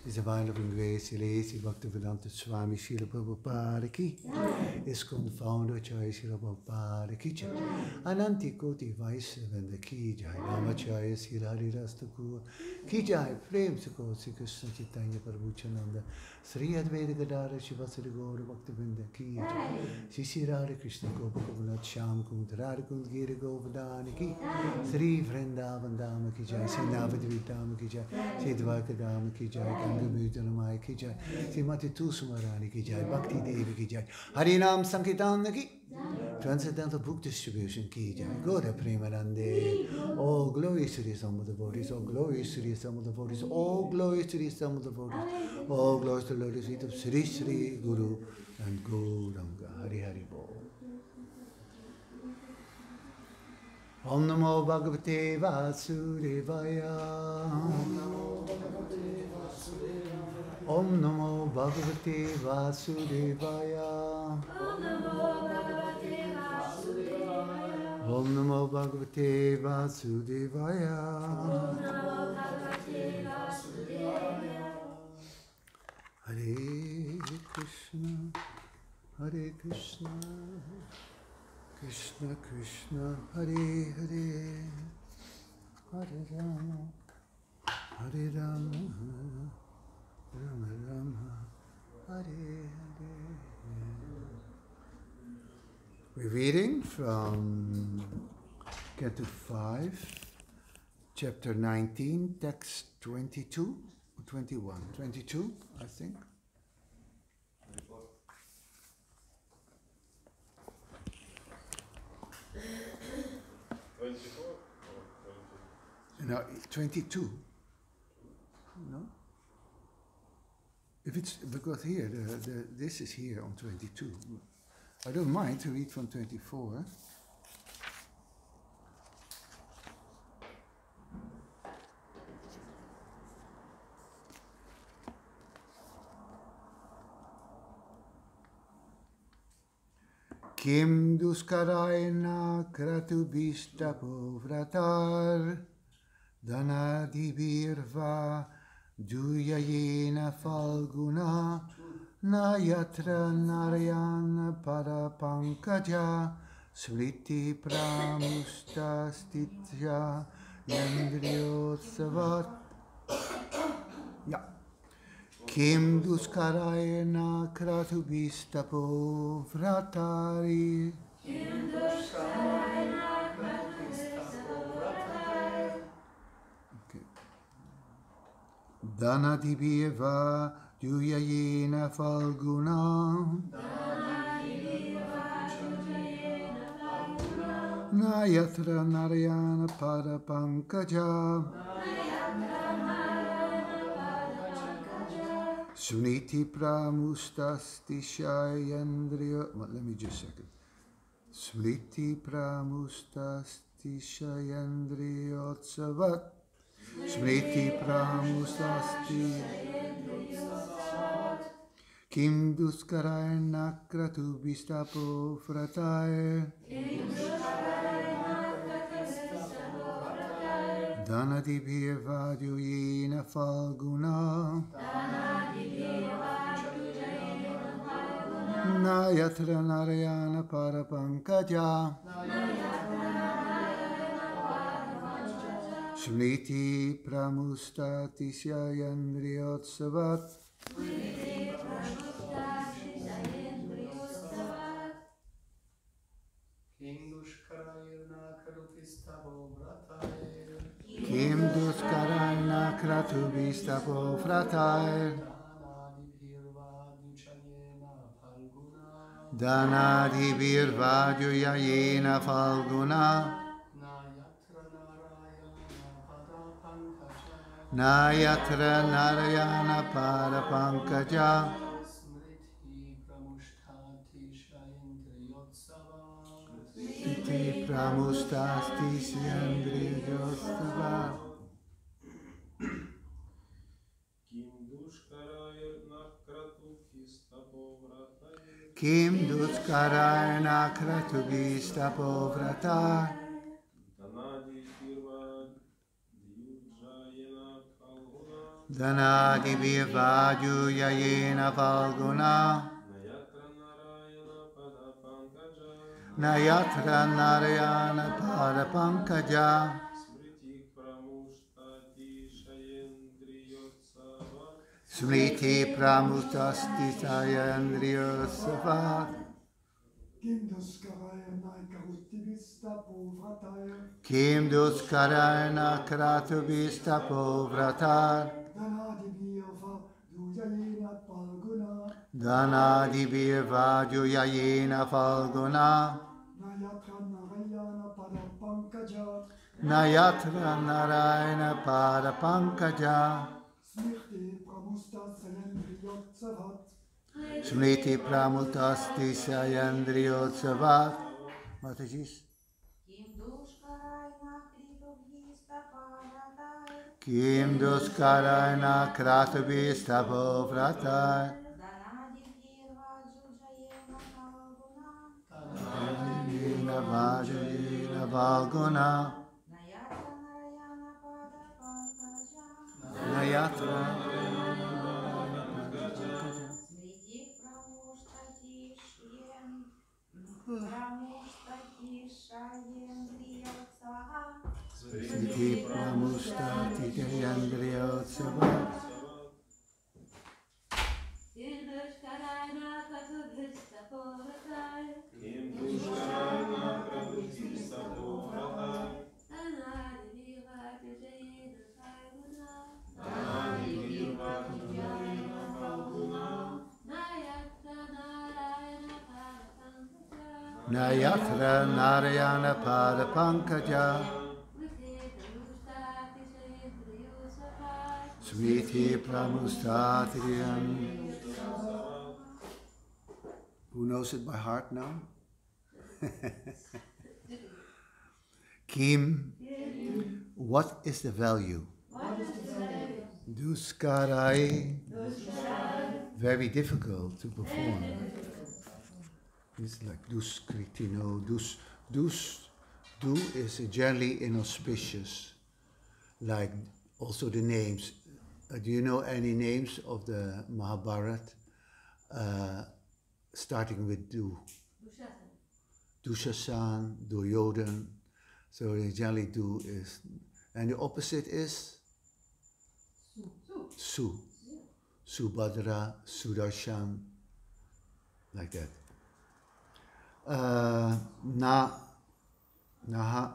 His Divine Loving Grace, Ilesi Bhaktivedanta Swami Srila Prabhupada ki, ISKCON Founder Chai Srila Prabhupada ki jai, Ananti Koti Vaisnavanda ki jai, Ramacharya Srila Hari Rastakur ki jai, Prem Sako Sri Krishna Chaitanya Prabhu Chananda, Sri Advaita Gadara Shivasari Gaura Bhaktivedanta ki jai, Sri Radha Krishna Gopakavanat Shyam Kund Radha Kund Gira Govardhana ki, Sri Vrindavan Dama ki jai, Sri Navadvip Dama ki jai, Sri Dvarka Dama ki jai, Ganga ki jai, Srimati Tulsumarani ki jai, Bhakti Devi ki jai, Harinam Sankirtan ki, Transcendental Book Distribution ki jai, Gaura Premanande, all glories to the sum of the devotees, all glories to the sum of the devotees, all glories to the sum of the devotees, all glories to the lotus feet of Sri Sri Guru and Gauranga. Hari Hari Bol. Om Namo Bhagavate Vasudevaya. Om Namo Bhagavate Vasudevaya. Om Namo Bhagavate Vasudevaya. Hare Krishna, Hare Krishna, Krishna Krishna, Hare Hare, Hare Rama, Hare Rama, Rama Rama, Hare Hare. We're reading from Canto 5, Chapter 19, Text 22 or 21? 22, I think. 24 or 22? No, 22. No? If it's because here this is here on 22. I don't mind to read from 24. Kim duskaraina kratubishtapo vratar danadibirva juyayena falguna nayatra narayana parapankaja smriti pramustasthitya yandriyotsavat. Yeah. Kim duskarayena kratubhistapo vratari. Kim duskarayena kratubhistapo vratari. Okay. Danadibhyeva juyayena falguna. Nayatra narayana parapankaja. Suniti pramustasthishayandriya. Well, let me just check it. Smriti pramustasthishayandriyotsavat. Smriti pramustasthishayandriyotsavat. Kim duskarayana kratubhistapo vrataye. Danadibhyeva juyena falguna. Nayatra narayana parapankaja. Smriti pramustathishayandriyotsavat. Kim duskarayana kratubhistapo vrataye. Danadibirvajuyayena falguna. Nayatra narayana pada pankaja. Iti pramustasti siyandriyotsava. Kim duskarayana kratubhistapovratar. Danadibirvajuyayena falguna. Nayatra narayana pada pankaja. Smriti pramustasti sayandriyotsava. Kim duskarayana kratubhistapovratar. Danadibirvajuyayena falguna. Nayatra narayana pada pankaja. Smriti pramustasti sayandriyotsava. Mataji's. Kim duskarayana kratubhistapovratar. Danadibirvajuyayena falguna. Nayatra Smriti pramustati sayandriyotsava. Nayatra narayana pada pankaja. Smriti pramustati. Who knows it by heart now? Kim, what is the value? Duskarai, very difficult to perform. It's like duskritino, do is generally inauspicious, like also the names. Do you know any names of the Mahabharata starting with du? Dushasan, Duryodhan. So the generally du is, and the opposite is Su. Subhadra, Sudarshan, like that. Naha,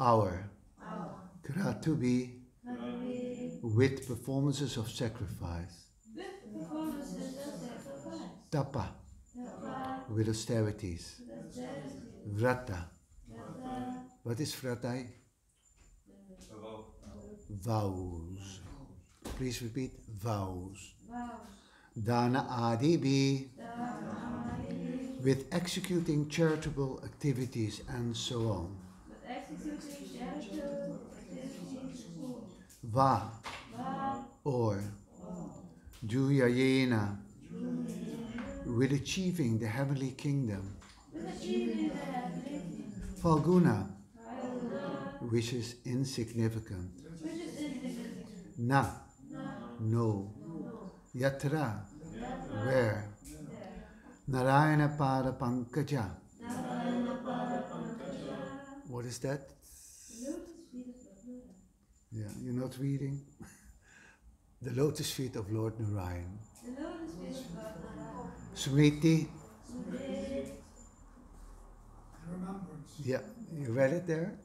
our. Kratubi, with performances of sacrifice. Tapa, with austerities. Vrata. What is vrata? Vows. Please repeat. Vows. Dana adibi, with executing charitable activities and so on. Va, or Juyayena, with achieving the heavenly kingdom. Falguna, which is insignificant. Na, no. Yatra, where. Narayana pada pankaja. What is that? Yeah, you're not reading? The lotus feet of Lord Narayan. Smriti. Yeah, you read it there?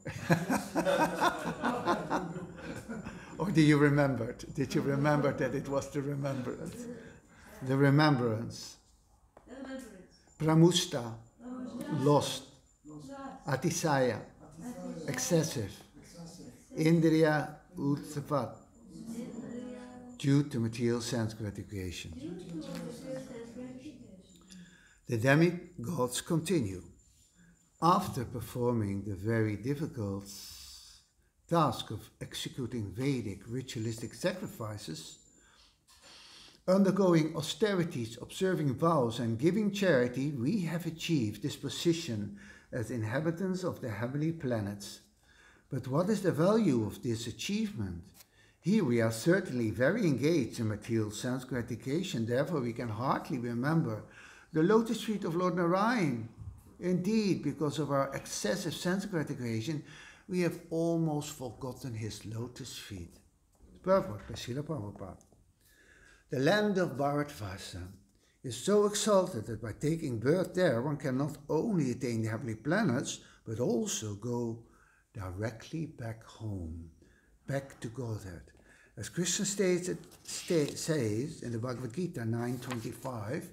Or do you remember it? Did you remember that it was the remembrance? The remembrance. Pramusta, lost. Atisaya, excessive. Indriya Utsavat, due to material sense gratification. The demigods continue. After performing the very difficult task of executing Vedic ritualistic sacrifices, undergoing austerities, observing vows, and giving charity, we have achieved this position as inhabitants of the heavenly planets. But what is the value of this achievement? Here we are certainly very engaged in material sense gratification, therefore we can hardly remember the lotus feet of Lord Narayan. Indeed, because of our excessive sense gratification, we have almost forgotten his lotus feet. Purport by Srila Prabhupada. The land of Bharatvarsa is so exalted that by taking birth there, one can not only attain the heavenly planets, but also go directly back home, back to Godhead. As Krishna says in the Bhagavad Gita 9:25,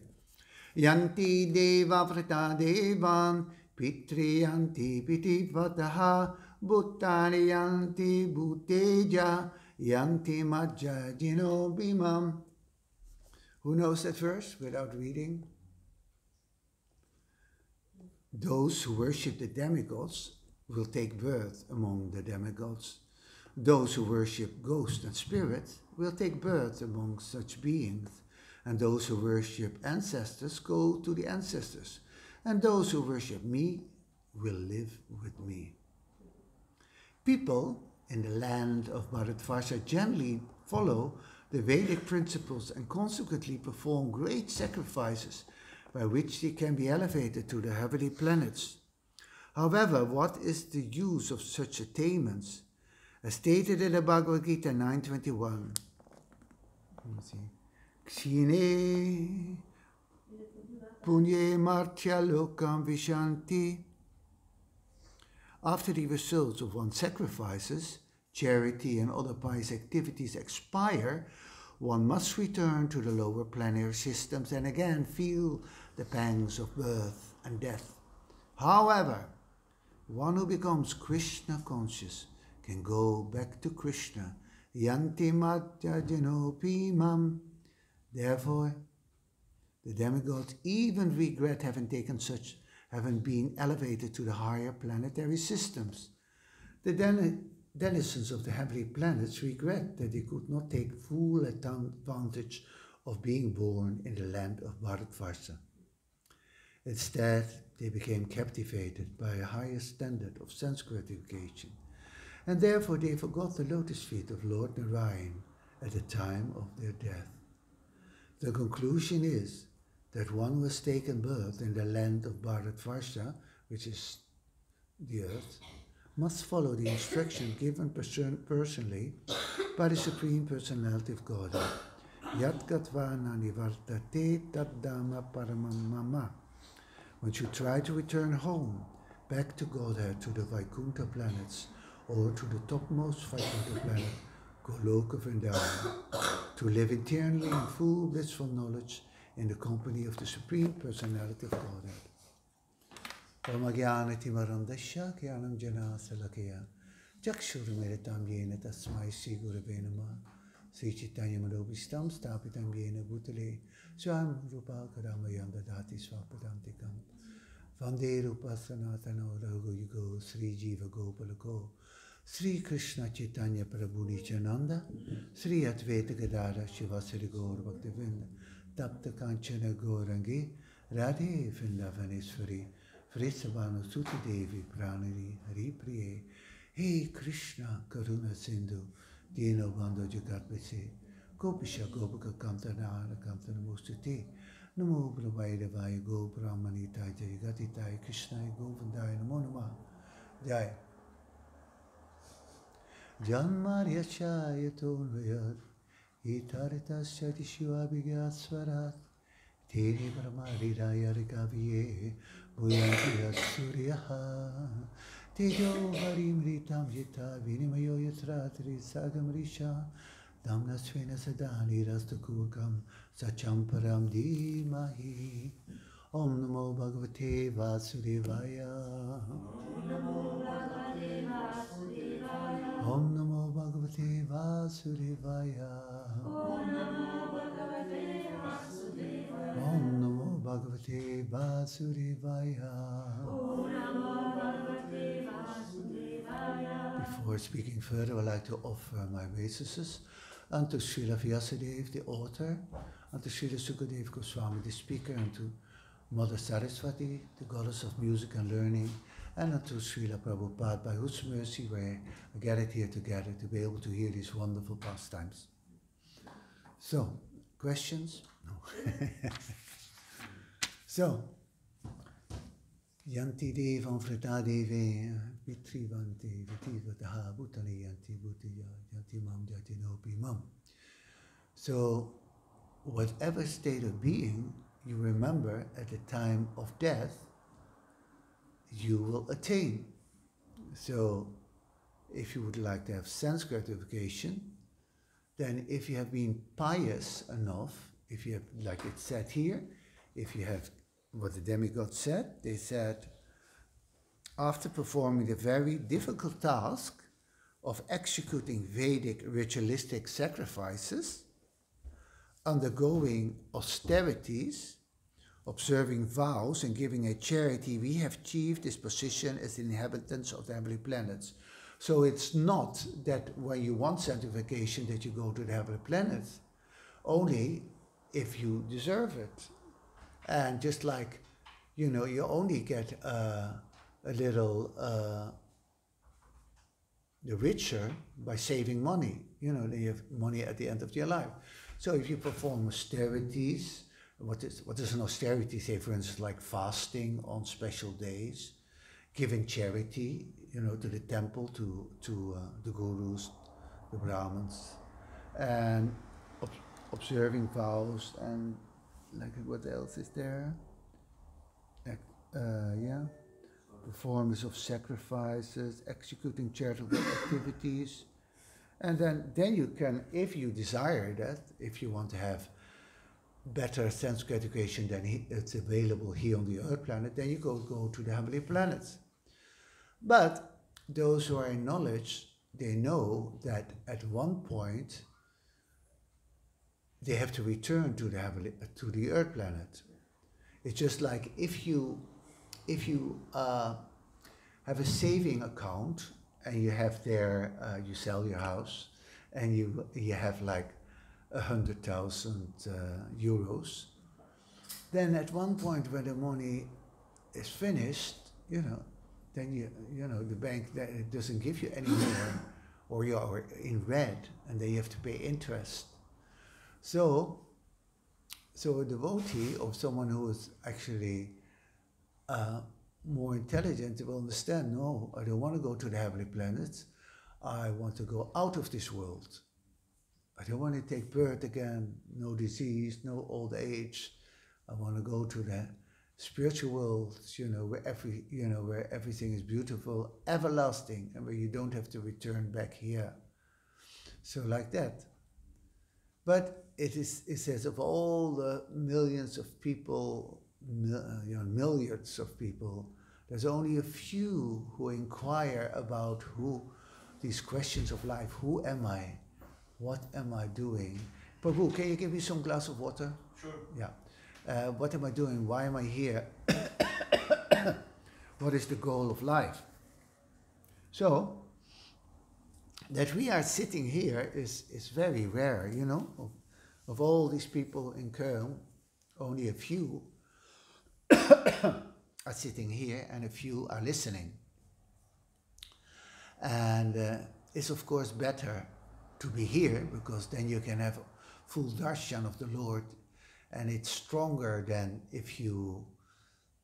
Yanti deva vrita devan pitri yanti piti vataha bhuttani yanti bhuteja yanti majja jino bimam. Who knows that verse without reading? Those who worship the demigods will take birth among the demigods. Those who worship ghosts and spirits will take birth among such beings. And those who worship ancestors go to the ancestors. And those who worship me will live with me. People in the land of Bharatvarsa generally follow the Vedic principles and consequently perform great sacrifices by which they can be elevated to the heavenly planets. However, what is the use of such attainments? As stated in the Bhagavad Gita 9:21, Ksine punye martya lokam vishanti. After the results of one's sacrifices, charity and other pious activities expire, one must return to the lower planetary systems and again feel the pangs of birth and death. However, one who becomes Krishna conscious can go back to Krishna. Yanti madhya jinopi mam. Therefore, the demigods even regret having been elevated to the higher planetary systems. The denizens of the heavenly planets regret that they could not take full advantage of being born in the land of Bharatvarsa. Instead, they became captivated by a higher standard of sense gratification, and therefore they forgot the lotus feet of Lord Narayan at the time of their death. The conclusion is that one who has taken birth in the land of Bharatvarsa, which is the earth, must follow the instruction given personally by the Supreme Personality of Godhead. Yat gatva nanivartate taddama paramam mama. One should try to return home, back to Godhead, to the Vaikuntha planets, or to the topmost Vaikuntha planet, Goloka Vrindavan, to live eternally in full blissful knowledge in the company of the Supreme Personality of Godhead. Paramagyana-timarandasya kyanam jana salakaya chakshurumiritam yena tasmai Sri Gurave Namah Sri Chaitanya Manobhistam stapitam yena bhutale swam rupa karamayam dadati swapadantikam Vande rupa sanatano raghu yugo Sri Jiva Gopalako Sri Krishna Chaitanya Prabhu Nityananda Sri Advaita Gadara Shivasari Gaur Bhaktivinda Tapta Kanchana Gaurangi Radhe Vrindavaneshwari Vrisavanu Suti Devi Pranari Hari Priye Hey Krishna Karuna Sindhu Dino Bando Jagatpase Gopisha Gopaka Kamtanara Kamtanamustute Namo Brahmaidavaya Go Brahmanita Jayagatitai Krishna Govindaya Namo Namah Jai Janmarya Chayatonvayat Itaritas Chati Shiva Bhigyat Swarat Teri Brahmari Raya Rikaviye Bhuyanti Suryaha Tejo Harimritam Jita Vinimayo Yatratri Sagamrisha Damna Svena Sadani Rastakukam Sachamparam Dimahi Om Namo Bhagavate Vasudevaya. Om Namo Bhagavate Vasudevaya. Om Namo Bhagavate Vasudevaya. Before speaking further, I would like to offer my obeisances unto Srila Vyasadeva, the author, unto Srila Sukadeva Goswami, the speaker, and to Mother Saraswati, the goddess of music and learning, and unto Srila Prabhupada, by whose mercy we are gathered here together to be able to hear these wonderful pastimes. So, questions? No. So, Yanti Devam Vrita Deve, Vitrivante, Vitivataha, Bhutani Yanti Bhutiya, Yanti Mam Jati Nopi Mam. So, whatever state of being you remember at the time of death, you will attain. So, if you would like to have sense gratification, then if you have been pious enough, if you have, like it said here, if you have what the demigods said, they said, after performing the very difficult task of executing Vedic ritualistic sacrifices, undergoing austerities, observing vows, and giving a charity, we have achieved this position as the inhabitants of the heavenly planets. So it's not that when you want sanctification that you go to the heavenly planets, only if you deserve it. And just like, you know, you only get a little the richer by saving money. You know, you have money at the end of your life. So if you perform austerities, what is an austerity? Say, for instance, like fasting on special days, giving charity, you know, to the temple, to the gurus, the Brahmins, and observing vows, and like what else is there? Performance of sacrifices, executing charitable activities. And then you can, if you desire that, if you want to have better sense gratification than it's available here on the earth planet, then you go to the heavenly planets. But those who are in knowledge, they know that at one point they have to return to the earth planet. It's just like if you have a saving account and you have there, you sell your house and you have like 100,000 euros, then at one point when the money is finished, you know, then you know the bank doesn't give you any more, or you are in red, and then you have to pay interest. So a devotee, or someone who is actually more intelligent, will understand, no, I don't want to go to the heavenly planets. I want to go out of this world. I don't want to take birth again, no disease, no old age. I want to go to the spiritual world, you know, where everything is beautiful, everlasting, and where you don't have to return back here. So like that. But it says of all the millions of people, milliards of people, there's only a few who inquire about these questions of life. Who am I? What am I doing? Prabhu, can you give me some glass of water? Sure. Yeah. What am I doing? Why am I here? What is the goal of life? So, that we are sitting here is very rare, you know. Of all these people in Köln, only a few are sitting here and a few are listening. And it's of course better to be here, because then you can have full darshan of the Lord, and it's stronger than if you're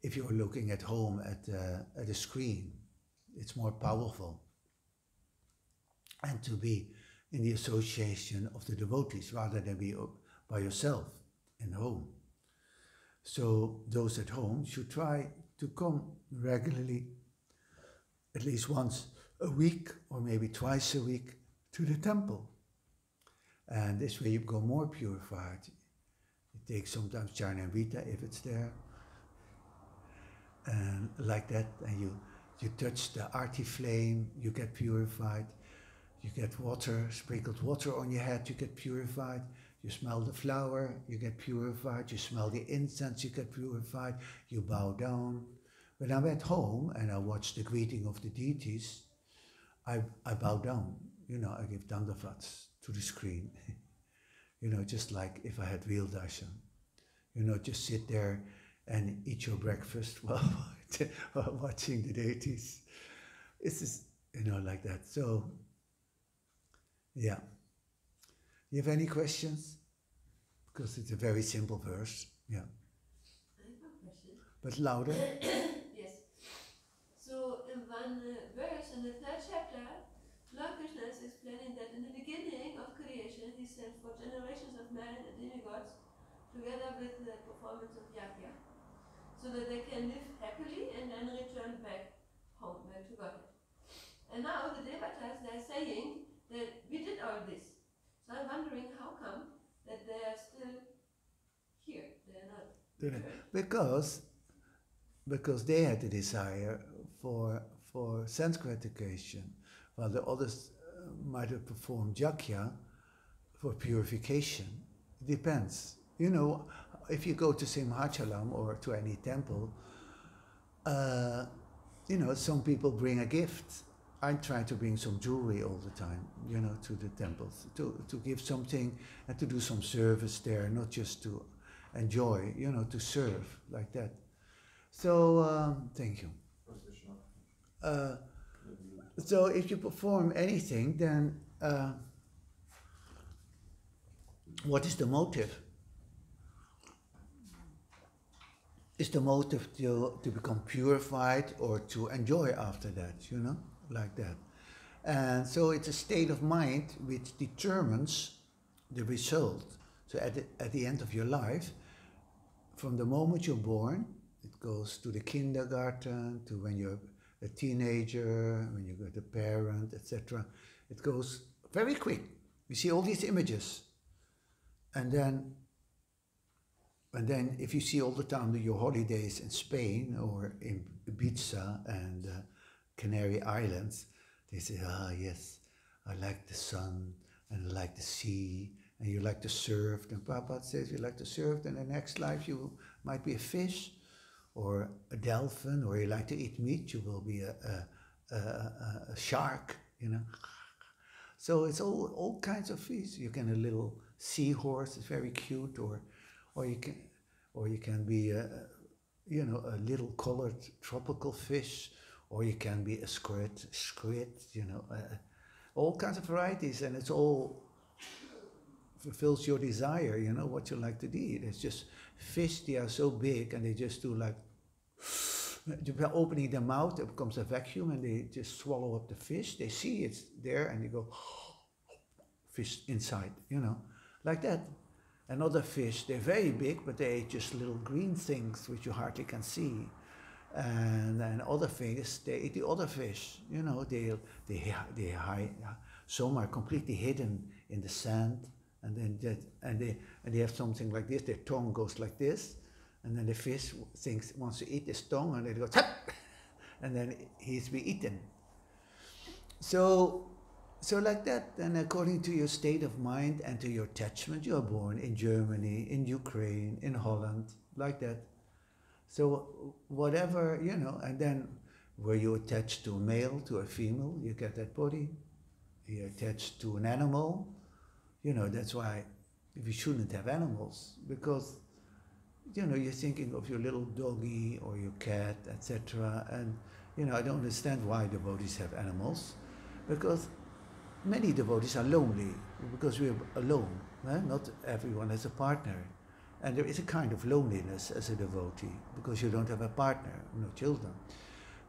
looking at home at a screen. It's more powerful. And to be in the association of the devotees rather than be by yourself in home. So those at home should try to come regularly, at least once a week or maybe twice a week, to the temple. And this way you go more purified. You take sometimes Charna and Vita if it's there, and like that, and you touch the arti flame, you get purified. You get water, sprinkled water on your head, you get purified. You smell the flower, you get purified. You smell the incense, you get purified. You bow down. When I went home and I watched the greeting of the deities, I bow down. I give dandavats to the screen. Just like if I had real darshan. Just sit there and eat your breakfast while watching the deities. It's just, like that. So, yeah. You have any questions? Because it's a very simple verse. Yeah. I have one question. But louder. Yes. So in one verse in the 3rd chapter, Lord Krishna is explaining that in the beginning of creation, he sent 4 generations of men and demigods together with the performance of yajna, so that they can live happily and then return back home, back to Godhead. And now the devatas, they're saying that we did all this. So I'm wondering how come that they are still here. They're not. Because they had the desire for sense gratification, while the others might have performed yakya for purification. It depends. If you go to Simhachalam or to any temple, some people bring a gift. I try to bring some jewelry all the time, to the temples, to give something and to do some service there, not just to enjoy, to serve like that. So, thank you. So if you perform anything, then what is the motive? Is the motive to become purified or to enjoy after that, like that. And so it's a state of mind which determines the result. So at the end of your life, from the moment you're born, it goes to the kindergarten, to when you're a teenager, when you get a parent, etc. It goes very quick. You see all these images. And then if you see all the time your holidays in Spain or in Ibiza and Canary Islands, they say, yes, I like the sun and I like the sea and you like to surf. And Prabhupada says you like to surf, and in the next life you might be a fish or a dolphin, or you like to eat meat, you will be a shark, So it's all kinds of fish. You can a little seahorse, it's very cute, or you can be a little colored tropical fish, or you can be a squid, all kinds of varieties, and it's all fulfills your desire, what you like to eat. It's just fish, they are so big, and they just do like, by opening their mouth, it becomes a vacuum, and they just swallow up the fish. They see it's there, and they go, fish inside, like that. And other fish, they're very big, but they eat just little green things which you hardly can see. And then other fish, they eat the other fish. They hide. Some are completely hidden in the sand, and then they have something like this. Their tongue goes like this, and then the fish wants to eat his tongue, and it goes, and then he's be eaten. So like that, and according to your state of mind and to your attachment, you are born in Germany, in Ukraine, in Holland, like that. So whatever, and then were you attached to a male, to a female, you get that body. You're attached to an animal, that's why we shouldn't have animals, because, you're thinking of your little doggy or your cat, etc. And, I don't understand why devotees have animals, because many devotees are lonely, because we're alone. Not everyone has a partner. And there is a kind of loneliness as a devotee, because you don't have a partner, no children.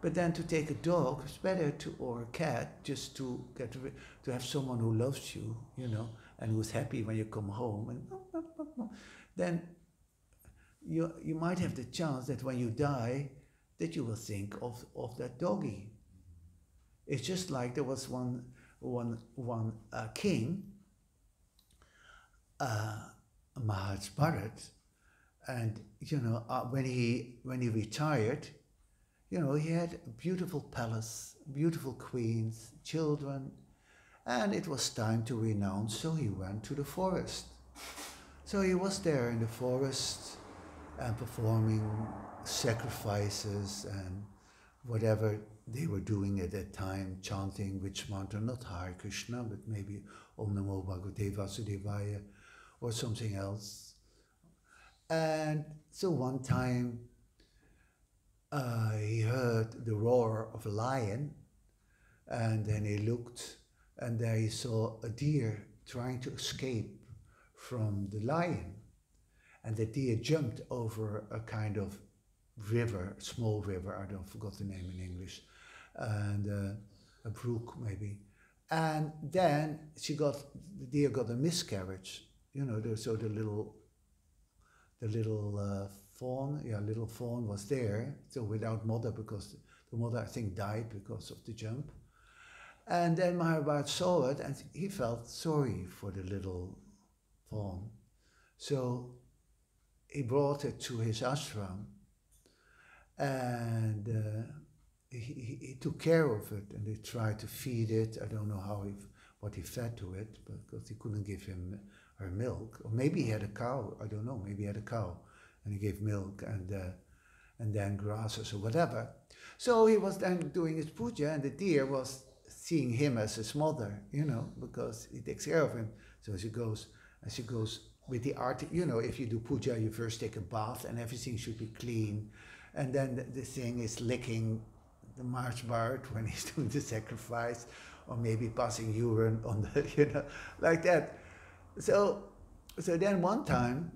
But then to take a dog, it's better or a cat, just to have someone who loves you, and who's happy when you come home. And then you might have the chance that when you die, that you will think of that doggy. It's just like there was one king, Maharaj Bharat, and when he retired, You know, he had a beautiful palace, beautiful queens, children, and it was time to renounce, so he went to the forest. So he was there in the forest and performing sacrifices and whatever they were doing at that time, chanting which mantra, not Hare Krishna, but maybe Om Namo Bhagavate Vasudevaya or something else. And so one time he heard the roar of a lion, and then he looked, and there he saw a deer trying to escape from the lion. And the deer jumped over a kind of river, small river, I don't forgot the name in English, and a brook maybe. And then the deer got a miscarriage, you know, so the little fawn, little fawn was there, so without mother, because the mother I think died because of the jump. And then Mahabharata saw it and he felt sorry for the little fawn. So he brought it to his ashram and he took care of it, and they tried to feed it. I don't know what he fed to it, because he couldn't give her milk. Or maybe he had a cow, I don't know, maybe he had a cow and he gave milk and then grasses or whatever. So he was then doing his puja, and the deer was seeing him as his mother, you know, because he takes care of him. So as she goes with the art, you know, if you do puja, you first take a bath and everything should be clean. And then the thing is licking the March Bart when he's doing the sacrifice, or maybe passing urine on the, you know, like that. So then one time,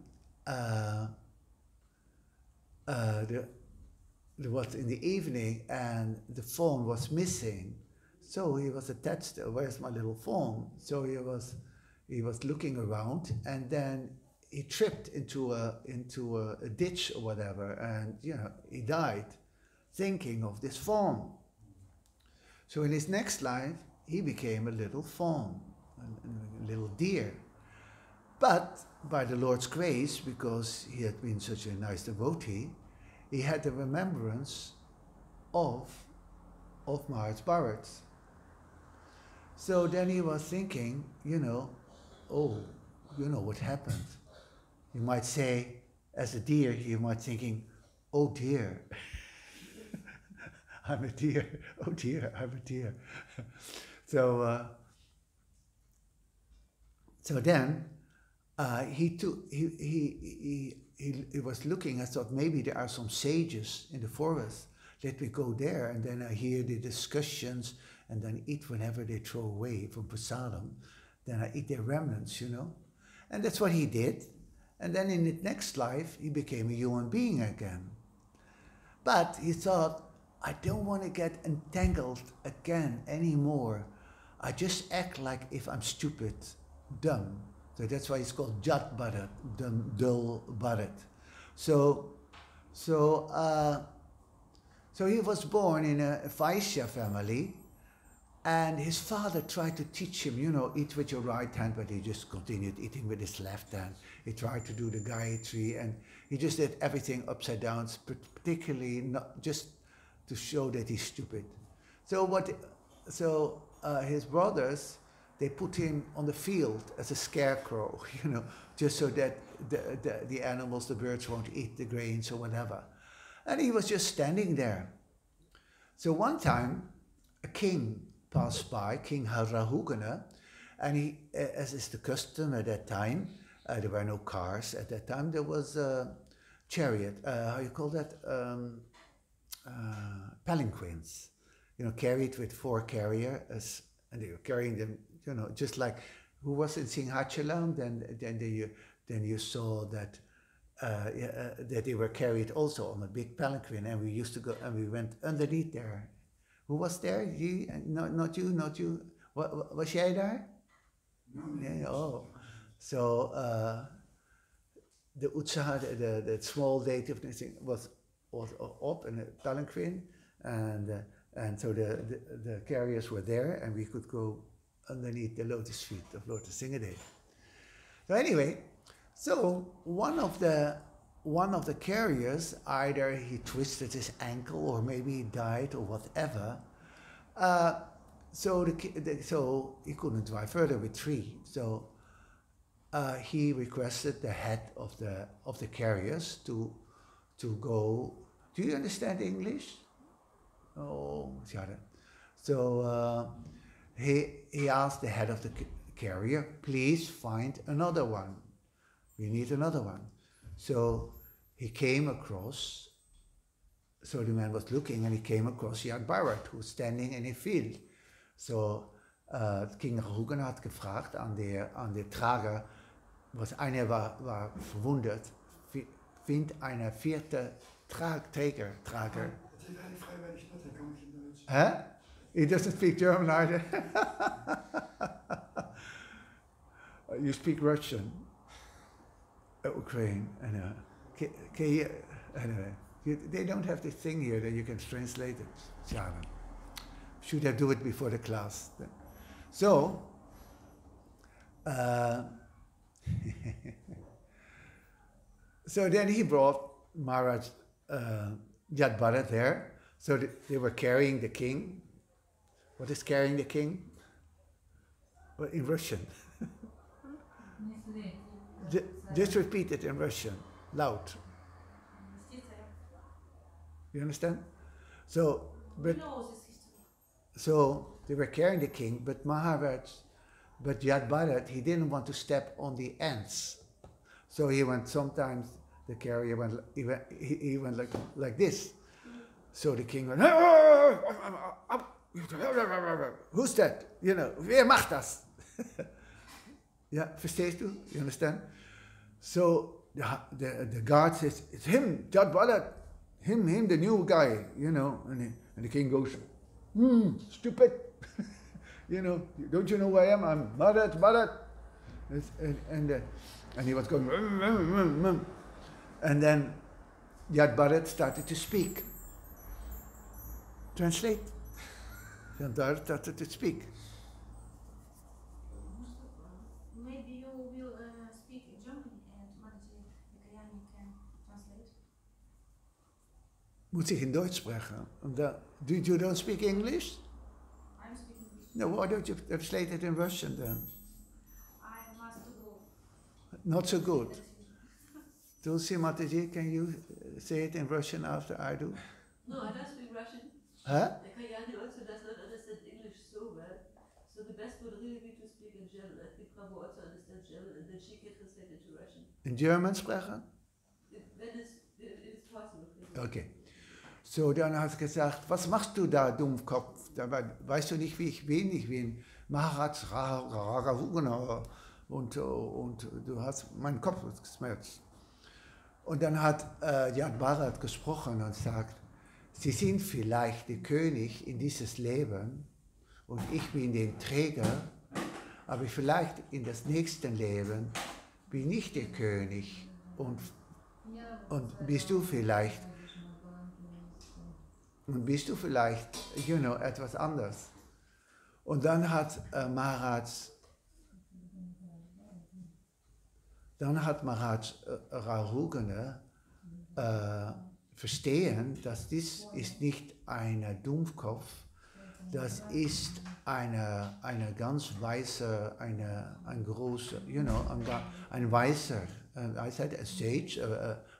there was in the evening, and the fawn was missing. So he was attached to, where's my little fawn? So he was looking around, and then he tripped into a ditch or whatever, and you know, he died thinking of this fawn. So in his next life, he became a little fawn, a little deer. But by the Lord's grace, because he had been such a nice devotee, he had the remembrance of Maharaj Bharat. So then he was thinking, you know, oh, you know what happened. You might say, as a deer, you might thinking, oh dear, I'm a deer. Oh dear, I'm a deer. So then he was looking. I thought maybe there are some sages in the forest. Let me go there, and then I hear the discussions, and then eat whenever they throw away from prasadam. Then I eat their remnants, you know. And that's what he did. And then in the next life, he became a human being again. But he thought, I don't want to get entangled again anymore. I just act like if I'm stupid, dumb. So that's why it's called Jat Bharat, dull Bharat. So he was born in a Vaishya family, and his father tried to teach him, you know, eat with your right hand, but he just continued eating with his left hand. He tried to do the Gayatri, and he just did everything upside down, particularly not just to show that he's stupid. So his brothers, they put him on the field as a scarecrow, you know, just so that the animals, the birds won't eat the grains or whatever. And he was just standing there. So one time, a king passed by, King Harahugana, and he, as is the custom at that time, there were no cars at that time, there was a chariot, how you call that? Palanquins, you know, carried with 4 carriers, and they were carrying them, you know, just like who was in Singhachalam, then you saw that that they were carried also on a big palanquin, and we used to go and we went underneath there. Who was there? You? Not you. Was jij daar? No. Yeah, oh. So the Utsaha, the small native thing was up in a palanquin, and so the carriers were there, and we could go underneath the lotus feet of Lord Singhadev. So anyway, so one of the one of the carriers, either he twisted his ankle or maybe he died or whatever. So he couldn't drive further with 3. So he requested the head of the carriers to go. Do you understand English? Oh, schade. So he asked the head of the carrier, please find another one. We need another one. So he came across. So the man was looking and he came across Yad Bharat, who was standing in a field. So King Rahugan had gevraagd aan de Trager, einer war verwundert, find eine 4. Trager. Huh? He doesn't speak German either. You speak Russian, Ukraine, and anyway. They don't have this thing here that you can translate it. Schade. Should I do it before the class? So, so then he brought Maharaj Yad Bharat there. So they were carrying the king. What is carrying the king? Well, in Russian. Just repeat it in Russian, loud. You understand? So they were carrying the king, but Yad Bharat, he didn't want to step on the ends. So he went, sometimes the carrier went, he went like this. So the king went, who's that? You know, wer macht das? Yeah, verstehst du? You understand? So the guard says, it's him, Yad Bharat. Him, the new guy, you know, and the king goes, stupid, you know, don't you know who I am? I'm Bharat. And he was going, and then Yad Bharat started to speak. Translate. Yad Bharat started to speak. Maybe you will speak German and Mataji Kayani can translate. Moet ik in Duits spreken? You don't speak English? I'm speaking English. No, why don't you translate it in Russian then? I must go. Not so good. Tulsi Mataji, can you say it in Russian after I do? No, I don't speak Russian. Huh? The Kayani also does not understand English so well. So the best would really be to speak in German. I think Prabhu also understands German and then she can translate it to Russian. In German spreken? When it's possible. Okay. So, dann hat er gesagt, was machst du da, Dummkopf? Weißt du nicht, wie ich bin? Ich bin Maharaj Raghuvana und du hast meinen Kopf geschmerzt. Und dann hat Yad Bharat gesprochen und sagt, Sie sind vielleicht der König in dieses Leben und ich bin der Träger, aber vielleicht in das nächste Leben bin ich der König und bist du vielleicht you know, etwas anders. Und dann hat Maharaj Raghuvana verstehen, dass dies ist nicht ein Dummkopf, das ist eine ganz weise, ein großer, you know, ein weiser, I said a sage,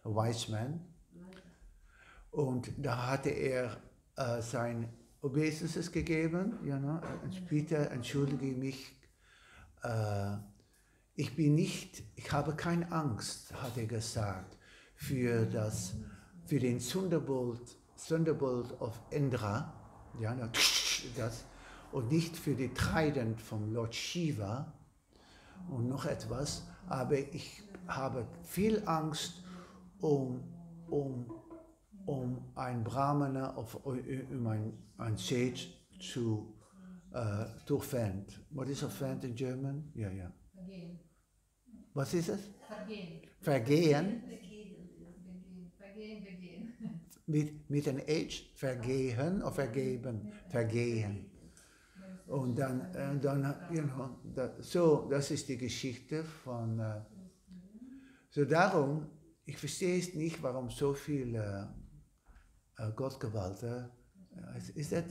a wise man. Und da hatte er sein Obeisances gegeben, you know, und bitte entschuldige mich, ich habe keine Angst, hat er gesagt, für den Thunderbolt of Indra, ja, das, und nicht für die Trident vom Lord Shiva und noch etwas, aber ich habe viel Angst um ein Brahmana ein Sage zu offend. What is offend in German? Ja, ja. Vergehen. Was ist es? Vergehen. Vergehen. Mit einem H? Vergehen oder vergeben? Vergehen. Und dann you know, so, das ist die Geschichte von, so darum, ich verstehe es nicht, warum so viele Gottgewalter, ist das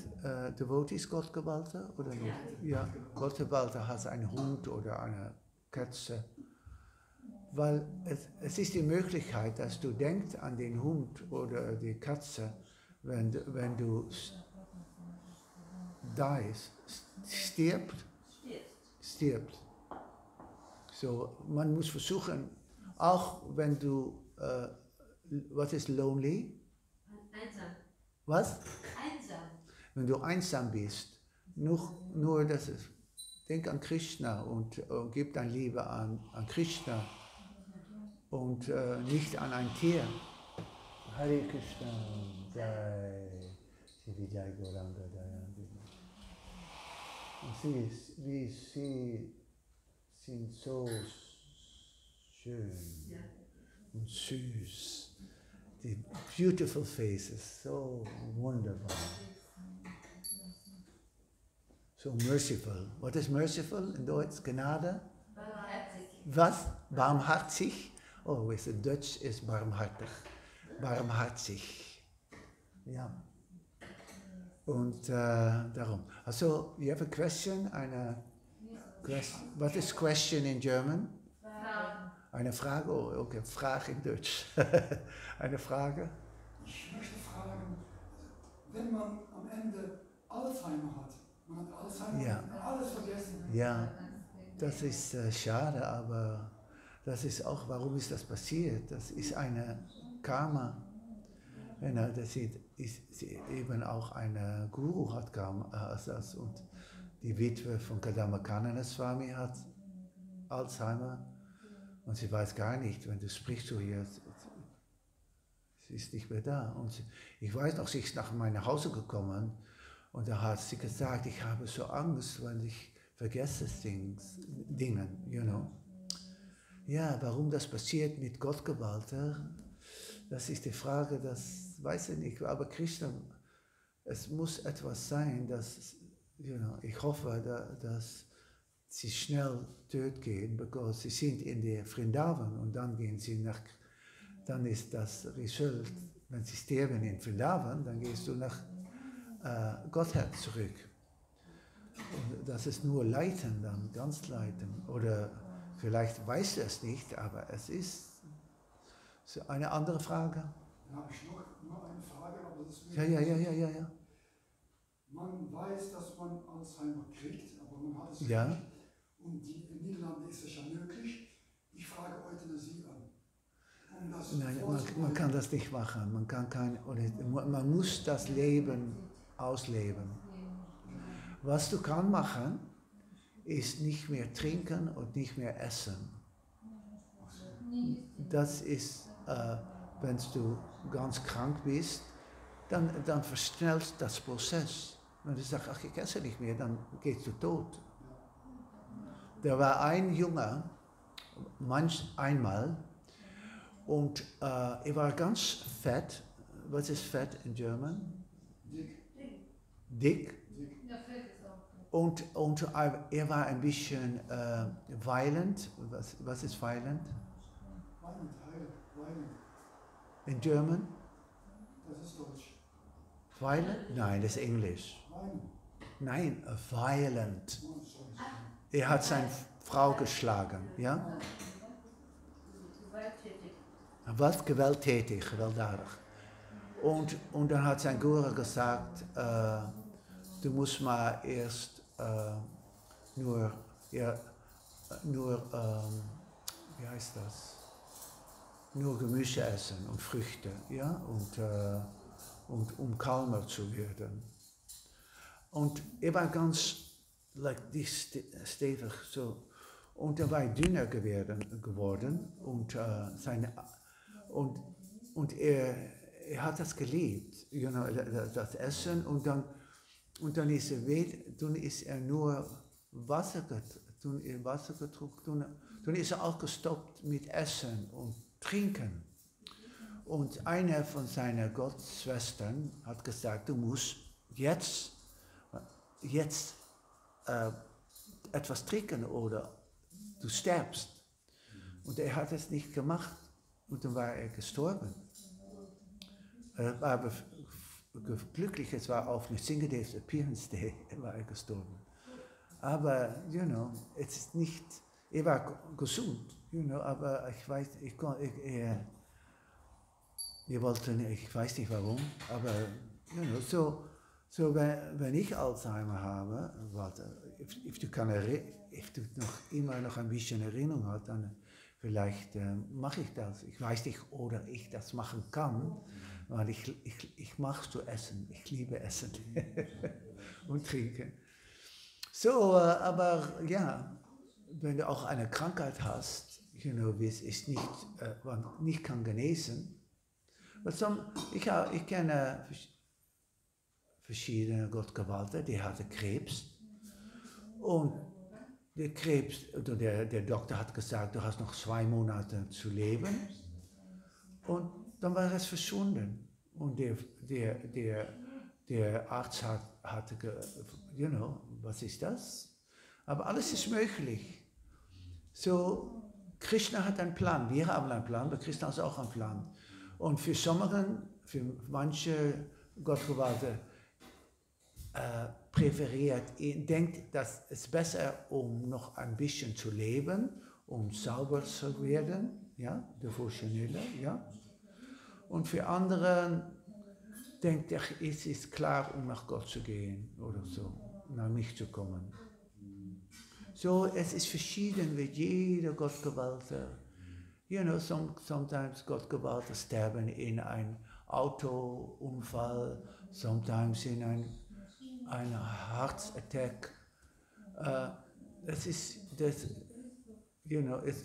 Devotees Gottgewalter oder nicht? Ja, Gottgewalter hat einen Hund oder eine Katze. Weil es ist die Möglichkeit, dass du denkst an den Hund oder die Katze, wenn du stirbst. So, man muss versuchen, auch wenn du, was ist lonely? Einsam. Was? Einsam. Wenn du einsam bist, nur das ist, denk an Krishna und gib dein Liebe an Krishna und nicht an ein Tier. Hare Krishna, Jai, Shri Jai Gauranga Dayandi. Und sie sind so schön und süß. Die beautiful faces, so wunderbar. So merciful. What is merciful in Deutsch? Gnade? Barmherzig. Was? Barmherzig? Oh, with the Dutch is barmhartig. Barmherzig. Ja. Und darum. Also, you have a question? What is question in German? Frage. Eine Frage? Oh, okay, Frage in Deutsch. Eine Frage? Ich möchte fragen, wenn man am Ende Alzheimer hat, man hat Alzheimer, Ja. man hat alles vergessen. Ja, das ist schade, aber das ist auch, warum ist das passiert? Das ist eine Karma. Das ist eben auch eine Guru hat das und die Witwe von Kadamakanana Swami hat Alzheimer und sie weiß gar nicht, wenn du sprichst so hier, sie ist nicht mehr da. Und ich weiß noch, sie ist nach meinem Hause gekommen und da hat sie gesagt, ich habe so Angst, weil ich vergesse Dinge, you know. Ja, warum das passiert mit Gottgewalter, das ist die Frage, das weiß ich nicht. Aber Krishna, es muss etwas sein, dass, you know, ich hoffe, dass sie schnell tot gehen, weil sie sind in der Vrindavan und dann gehen sie dann ist das Result, wenn sie sterben in Vrindavan, dann gehst du nach Gottheit zurück. Und das ist nur Leiten dann, ganz Leiten. Oder vielleicht weißt du es nicht, aber es ist so eine andere Frage. Dann habe ich noch eine Frage, aber das ist Ja. Man weiß, dass man Alzheimer kriegt, aber man hat es Ja. nicht. Und in Niederlanden ist es ja möglich. Ich frage Euthanasie an. Um das Nein, man kann das nicht machen. Man muss das Leben ausleben. Was du kannst machen, ist nicht mehr trinken und nicht mehr essen. Das ist, wenn du ganz krank bist, dann verschnellst das Prozess. Wenn du sagst, ach, ich esse nicht mehr, dann gehst du tot. Da war ein Junge, einmal, und er war ganz fett. Was ist fett in German? Dick. Und er war ein bisschen violent. Was ist violent? Violent. In German? Das ist Deutsch. Violent? Nein, das ist Englisch. Nein, violent. Oh, sorry. Er hat seine Frau geschlagen, ja? Gewalttätig. Was? Gewalttätig, gewelddadig. Und dann hat sein Guru gesagt, du musst mal erst nur, wie heißt das? Nur Gemüse essen und Früchte, ja? Und um kalmer zu werden. Und er war ganz stevig so. Und er war dünner geworden und er hat das geliebt, you know, das Essen und dann ist er nur Wasser getrunken, dann ist er auch gestoppt mit Essen und Trinken. Und eine von seinen Gottschwestern hat gesagt, du musst jetzt etwas trinken oder du stirbst. Und er hat es nicht gemacht. Und dann war er gestorben. Aber glücklich, es war auf eine Singedev's Appearance Day, war er gestorben. Aber, es ist nicht, er war gesund, aber ich weiß, wir wollten, ich weiß nicht warum, aber, so wenn ich Alzheimer habe, if du immer noch ein bisschen Erinnerung hast, dann vielleicht mache ich das. Ich weiß nicht, oder ich das machen kann, weil ich mache so Essen. Ich liebe Essen und Trinken. So, aber ja, wenn du auch eine Krankheit hast, wie es ist man nicht kann genesen. Ich kenne verschiedene Gottgewalte, die hatte Krebs. Und der Krebs, der Doktor hat gesagt, du hast noch 2 Monate zu leben. Und dann war es verschwunden. Und der Arzt hatte was ist das? Aber alles ist möglich. So, Krishna hat einen Plan, wir haben einen Plan, aber Krishna hat auch einen Plan. Und für manche Gottgewalte denkt, dass es besser, um noch ein bisschen zu leben, um sauber zu werden, ja, devotioneller, ja. Und für andere denkt er, es ist klar, um nach Gott zu gehen oder so, nach mich zu kommen. So, es ist verschieden mit jeder Gottgewalte. Sometimes Gottgewalte sterben in einem Autounfall, sometimes in ein heart attack. It's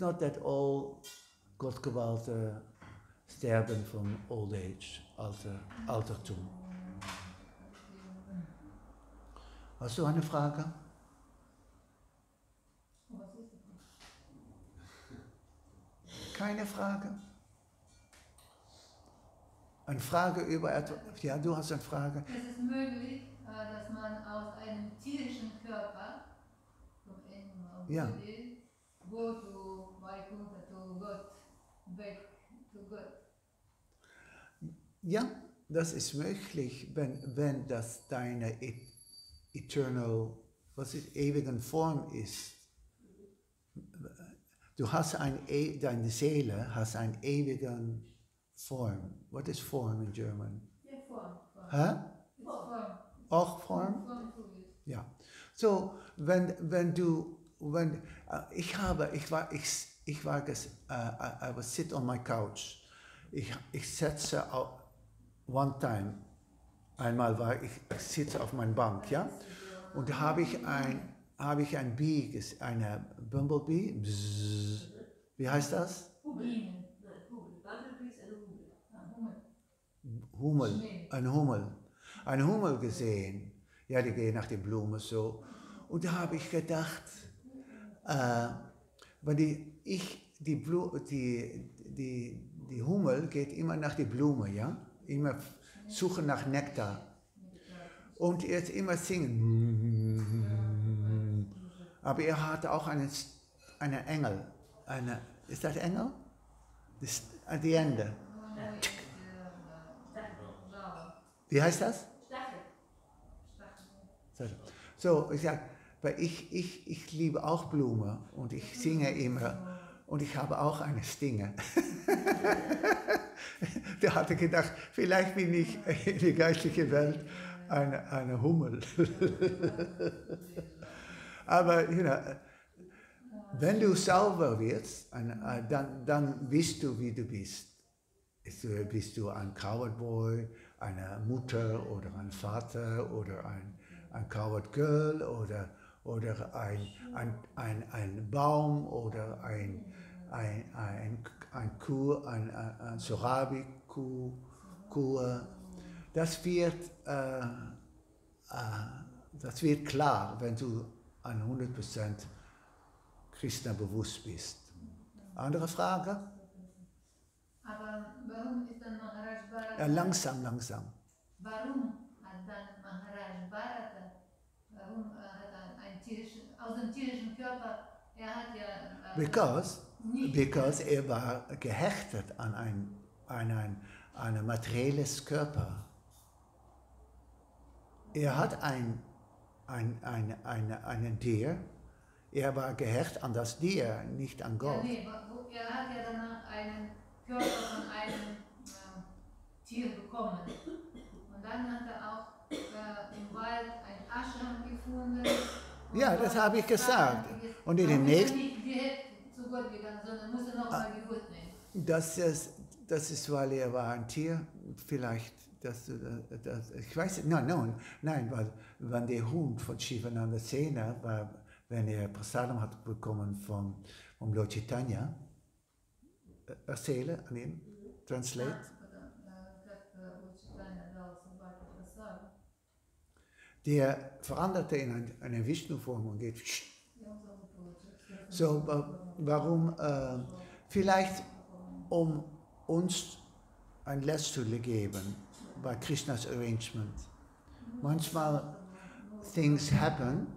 not that all Gottgewalte sterben von old age, Altertum. Hast du eine Frage? Keine Frage? Eine Frage über etwas? Ja, du hast eine Frage. Es ist möglich, dass man aus einem tierischen Körper, from animal body, go to Vaikuntha, to God, back to God. Ja, das ist möglich, wenn das deine eternal, ewigen Form ist. Du hast deine Seele hat eine ewige Form. What is form in German? Ja, Form. Hä? Form. Auch Form? Ja. So, I was sit on my couch. Ich setze einmal ich sitze auf meiner Bank, ja, und da habe ich ein Bee, eine Bumblebee, bzzz. Wie heißt das? Hummel, eine Hummel gesehen. Ja, die gehen nach der Blume so. Und da habe ich gedacht, weil die Hummel geht immer nach der Blume, ja, immer suchen nach Nektar. Und jetzt immer singen. Aber er hatte auch einen Engel. Ist das Engel? Das ist an die Ende. Wie heißt das? Stachel. So, ich sage, weil ich liebe auch Blumen und ich singe immer und ich habe auch eine Stimme. Der hatte gedacht, vielleicht bin ich in der geistlichen Welt eine Hummel. Aber wenn du sauber wirst, dann bist du, wie du bist. Bist du ein Coward Boy, eine Mutter oder ein Vater oder ein Coward Girl oder ein Baum oder ein Kuh, ein Sorabi-Kuh. Das wird klar, wenn du an 100% Krishna bewusst bist. Andere Frage? Aber warum ist dann Maharaj Bharata? Ja, langsam. Warum hat dann Maharaj Bharata, aus dem tierischen Körper, er hat ja... Because because er war gehechtet an ein materielles Körper. Er hat einen Tier, er war gehecht an das Tier, nicht an Gott. Ja, nee, er hat ja danach einen Körper von einem Tier bekommen. Und dann hat er auch im Wald ein Ashram gefunden. Ja, das habe ich gesagt. Und in dem nächsten... nicht direkt zu Gott gegangen, sondern musste noch mal Geburt nehmen. Das ist, weil er war ein Tier, vielleicht, ich weiß nicht, nein, weil wenn der Hund von Shivananda Sena war, wenn er Prasadam hat bekommen vom Lord Chaitanya, erzähle an ihm, translate. Der veränderte in eine Vishnu-Form und geht. So, warum? Vielleicht um uns ein Lesson zu geben bei Krishnas Arrangement. Manchmal things happen,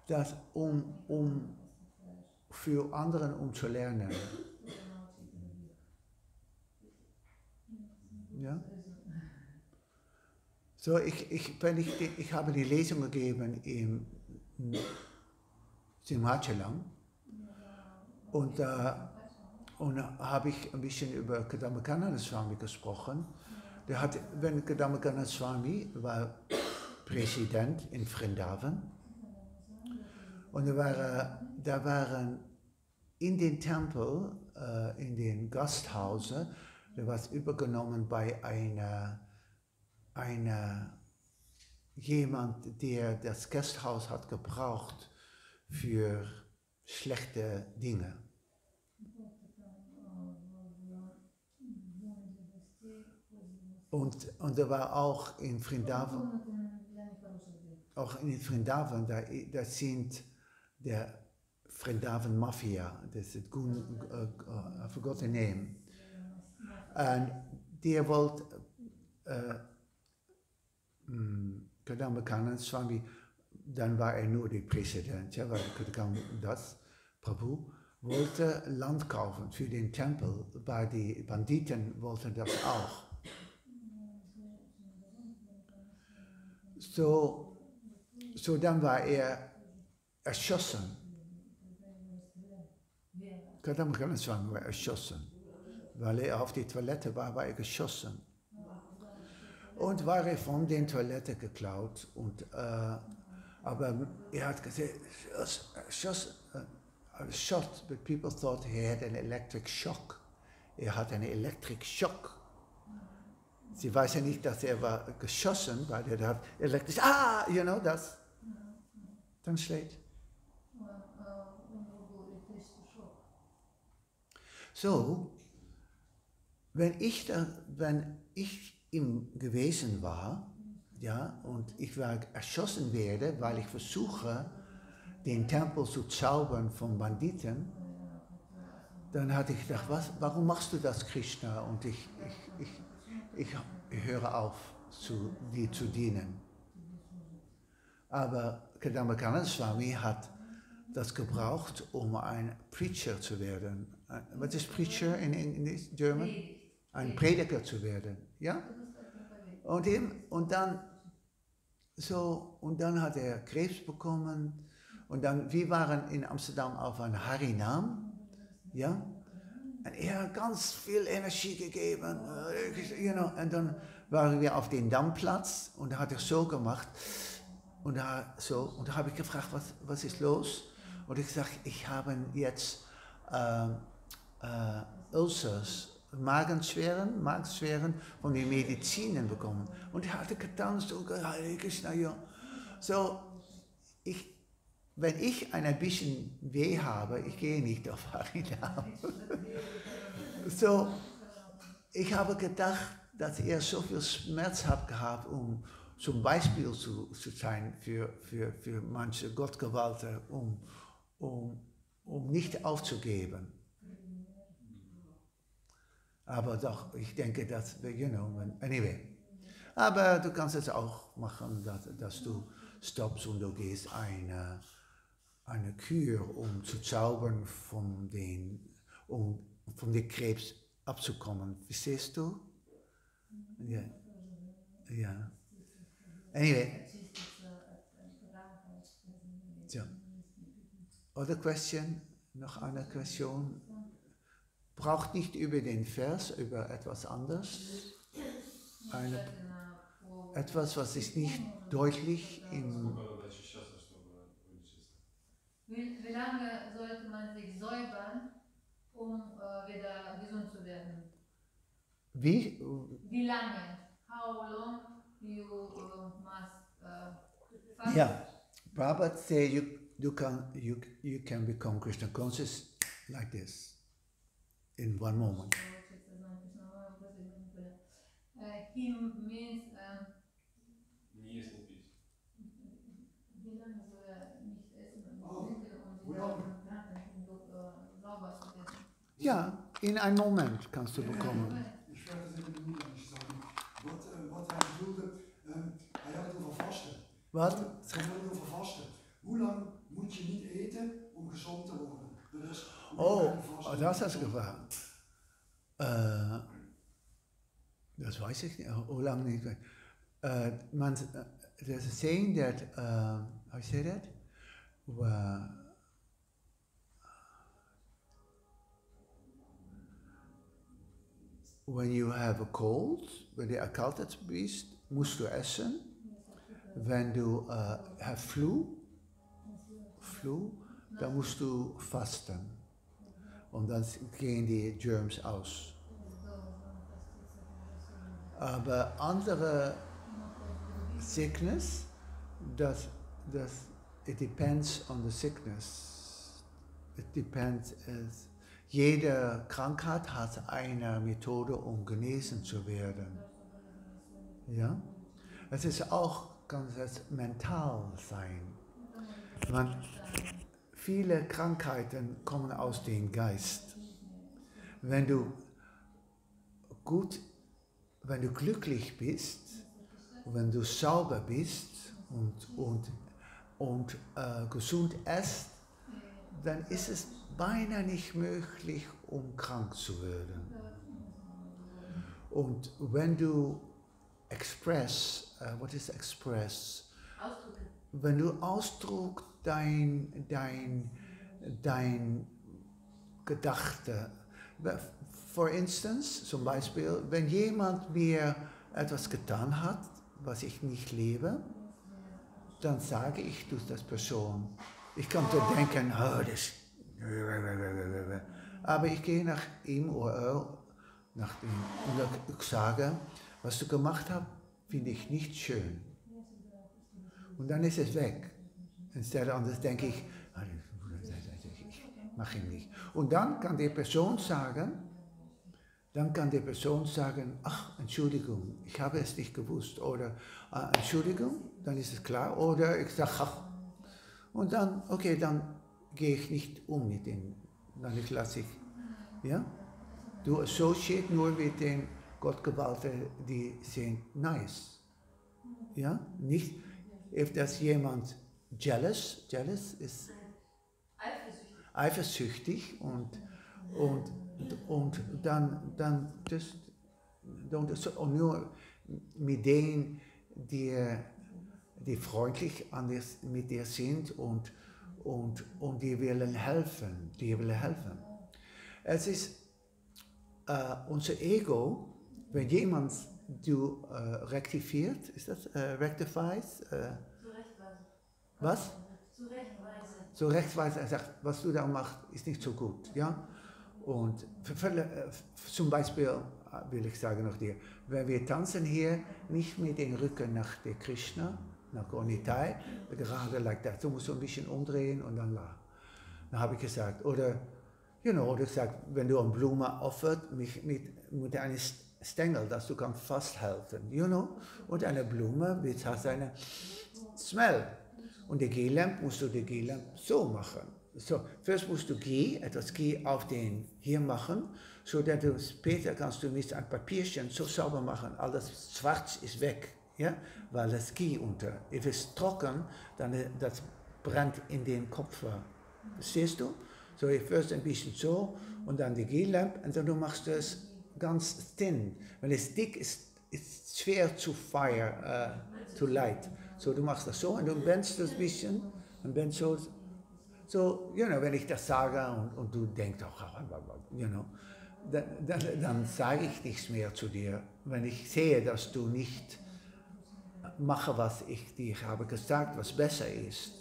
dass für anderen zu lernen. Ja? So, ich habe die Lesung gegeben im Simhachalam und habe ich ein bisschen über Kadamba Swami gesprochen. Wenn Kadamba Swami war Präsident in Vrindavan und da waren in den Tempel, in den Gasthausen, da war es übergenommen bei jemand, der das Gasthaus hat gebraucht für schlechte Dinge. Und da war auch in Vrindavan, da sind der Vrindavan Mafia, das ist I forgot the name. Und der wollte Kadamba Swami, dann war nur der Präsident, ja, weil Prabhu wollte Land kaufen für den Tempel, weil die Banditen wollten das auch. So dann war er erschossen. Kadamba Swami war erschossen. Weil er auf die Toilette war er geschossen. Und war er von der Toilette geklaut. Aber er hat gesagt, shot, but people thought he had an electric shock. Er hat einen Electric Shock. Sie weiß ja nicht, dass er war geschossen, weil er hat elektrisch, you know das. Translate. So, wenn ich ihm gewesen war, ja, und ich erschossen werde, weil ich versuche, den Tempel zu zaubern von Banditen, dann hatte ich gedacht, warum machst du das, Krishna? Und ich höre auf, dir zu dienen. Aber Kadamba Swami hat das gebraucht, um ein Preacher zu werden. Was ist Preacher in German? Ein Prediger zu werden, ja? Und dann hat er Krebs bekommen. Und dann, wir waren in Amsterdam auf ein Harinam, ja? Und er hat ganz viel Energie gegeben, you know? Und dann waren wir auf den Dammplatz und da hat er so gemacht. Und da habe ich gefragt, was ist los? Und ich gesagt, ich habe jetzt Ulcers, Magenschweren von den Medizinen bekommen. Und er hatte getanzt und so, wenn ich ein bisschen weh habe, ich gehe nicht auf Harinam. So, ich habe gedacht, dass er so viel Schmerz hat gehabt, um zum Beispiel zu sein für manche Gottgewalte, um nicht aufzugeben. Aber doch, ich denke, dass, anyway. Aber du kannst es auch machen, dass du stoppst und du gehst eine Kur, um zu zaubern von den Krebs abzukommen. Verstehst du? Ja. Ja. Anyway. So. Other question? Noch eine Question? Braucht nicht über den Vers, über etwas anderes. Etwas, was ist nicht deutlich im... Wie lange sollte man sich säubern, um wieder gesund zu werden? Wie? Wie lange? How long you must fast? Yeah, Prabhupada said you can become Krishna conscious like this in one moment. He means Nie jest, nie pić. wie lange soll nicht essen und trinken, um sauber zu werden? Ja, in einem Moment kannst du bekommen. Ich werde es in den Niederländisch sagen. Wat hij bedoelde, hij had het over vasten. Wat? Hij had het over vasten. Hoe lang moet je niet eten om gezond te worden? Dus, das hast du gefragt. Das weiß ich nicht, hoe lang nicht. There's a saying that, how you say that? When you have a cold, wenn du erkältet bist, musst du essen. Wenn du have flu, dann musst du fasten. Und dann gehen die Germs aus. Aber andere sickness, it depends on the sickness. It depends. Jede Krankheit hat eine Methode, um genesen zu werden. Ja? Es ist auch, kann es mental sein. Viele Krankheiten kommen aus dem Geist. Wenn du glücklich bist, wenn du sauber bist und gesund isst, dann ist es beinahe nicht möglich, um krank zu werden. Und wenn du what is express? Ausdrücken. Wenn du ausdrückst dein Gedachte, for instance, zum Beispiel, wenn jemand mir etwas getan hat, was ich nicht liebe, dann sage ich durch das Person. Ich kann so denken, aber ich gehe nach ihm oder nach ihm und ich sage, was du gemacht hast, finde ich nicht schön. Und dann ist es weg. Anders denke ich mache ihn nicht. Und dann kann die Person sagen, ach, Entschuldigung, ich habe es nicht gewusst. Oder Entschuldigung, dann ist es klar. Oder ich sage, ach. Und dann, okay, dann gehe ich nicht um mit ihm. Dann lasse ich, ja. Du associate nur mit den Gottgewalten, die sind nice. Ja, nicht, if das jemand jealous ist eifersüchtig und dann nur mit denen, die freundlich mit dir sind und die wollen helfen. Es ist unser Ego, wenn jemand du rektifiert, ist das rectifies? Was? Zurechtweisen, er sagt, was du da machst, ist nicht so gut. Ja? Und zum Beispiel will ich sagen noch dir, wenn wir tanzen hier, nicht mit dem Rücken nach der Krishna, nach Onitai, gerade like that, du musst so ein bisschen umdrehen und dann la. Dann habe ich gesagt, oder gesagt, wenn du eine Blume offert, mit einem Stängel, dass du kannst festhalten, und eine Blume hat eine Smell. Und die Gehlamp musst du so machen. So, first musst du etwas Ghee auf den hier machen, sodass du später kannst du mit ein Papierchen so sauber machen, alles schwarz ist weg, ja, weil das Ghee unter. If es trocken, dann das brennt in den Kopf war. Verstehst du? So, first ein bisschen so und dann die G-Lamp und dann du machst es ganz thin. Wenn es dick ist, ist es schwer zu fire, to light. So, du machst das so und du bendest das ein bisschen und dann so, wenn ich das sage und du denkst, dann sage ich nichts mehr zu dir. Wenn ich sehe, dass du nicht mache, was ich dir habe gesagt, was besser ist.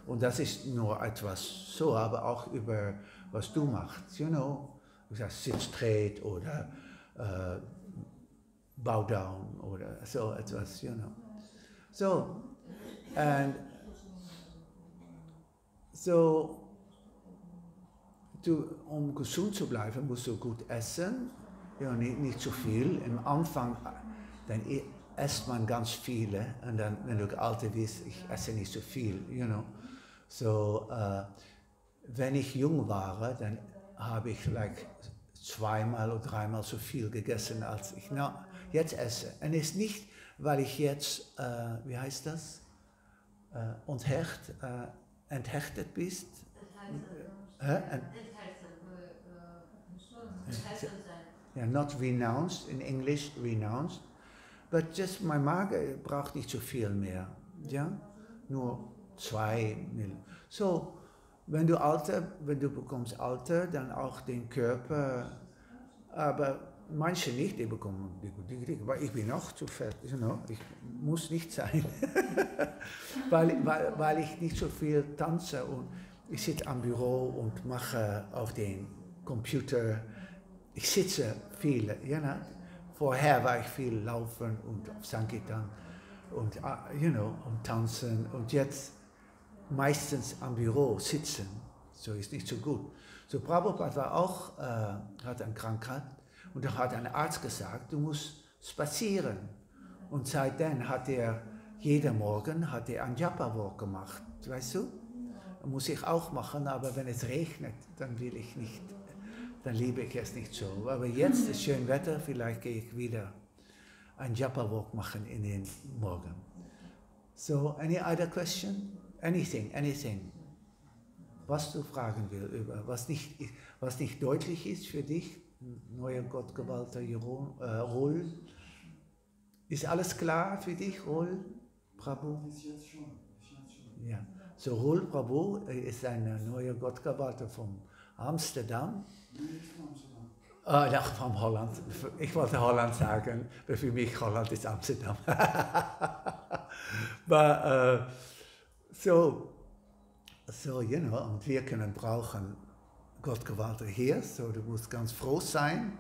Und das ist nur etwas so, aber auch über was du machst, Du sagst sit straight oder bow down oder so etwas, So, and so, um gesund zu bleiben, musst du gut essen, nicht zu viel. Am Anfang, dann esst man ganz viele und dann, wenn du älter bist, ich esse nicht so viel, So, wenn ich jung war, dann habe ich like 2-mal oder 3-mal so viel gegessen, als ich jetzt esse. Und es ist nicht, weil ich jetzt, wie heißt das, enthärtet bist. Yeah, not renounced, in English renounced, but just my Magen braucht nicht so viel mehr, ja, nur 2 Mil. So, wenn du bekommst Alter, dann auch den Körper, aber manche nicht, die bekommen, weil ich bin auch zu fett, ich muss nicht sein, weil ich nicht so viel tanze und ich sitze am Büro und mache auf den Computer, ich sitze viel, vorher war ich viel laufen und auf Sankirtan und, und tanzen und jetzt meistens am Büro sitzen, so ist nicht so gut. So Prabhupada war auch, hat eine Krankheit und da hat ein Arzt gesagt, du musst spazieren. Und seitdem hat er, jeden Morgen hat er einen Japa-Walk gemacht, weißt du? Muss ich auch machen, aber wenn es regnet, dann will ich nicht, dann liebe ich es nicht so. Aber jetzt ist schön Wetter, vielleicht gehe ich wieder einen Japa-Walk machen in den Morgen. So, any other question? Anything. Was du fragen willst, was nicht deutlich ist für dich, neuer Gottgewalter Rol. Ist alles klar für dich, Rol, Prabhu? Bis jetzt schon. Ja. So Rol Prabhu ist ein neuer Gottgewalter von Amsterdam. Von Holland. Ich wollte Holland sagen, aber für mich Holland ist Amsterdam. Aber und wir können brauchen Gottgewalter hier, so du musst ganz froh sein.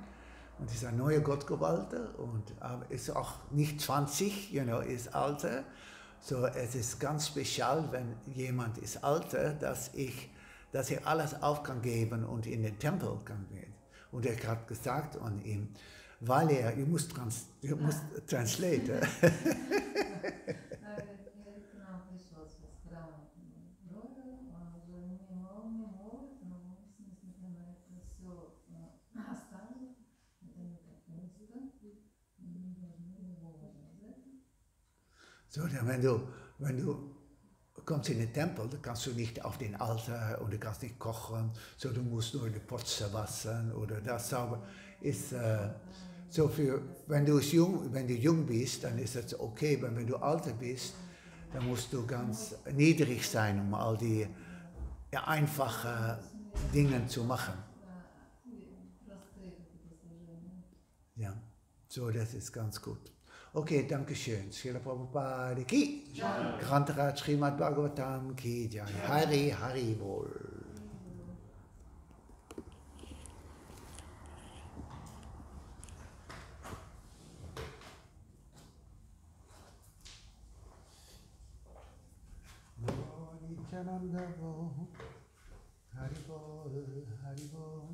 Und ist ein neuer Gottgewalter und ist auch nicht 20, ist alter. So es ist ganz speziell, wenn jemand ist alter, dass er alles auf kann geben und in den Tempel kann gehen. Und er hat gesagt an ihm, weil you must translate. So, wenn du kommst in den Tempel, dann kannst du nicht auf den Altar und du kannst nicht kochen, so du musst nur die Putze waschen oder das sauber. Ist so wenn du jung bist, dann ist das okay, aber wenn du alter bist, dann musst du ganz niedrig sein, um all die einfachen Dinge zu machen. Ja, so das ist ganz gut. Okay, danke schön. Srila Prabhupada ki. Grantarat Srimad Bhagavatam ki jai. Hari Hari Bol. Hari Bol, Hari Bol.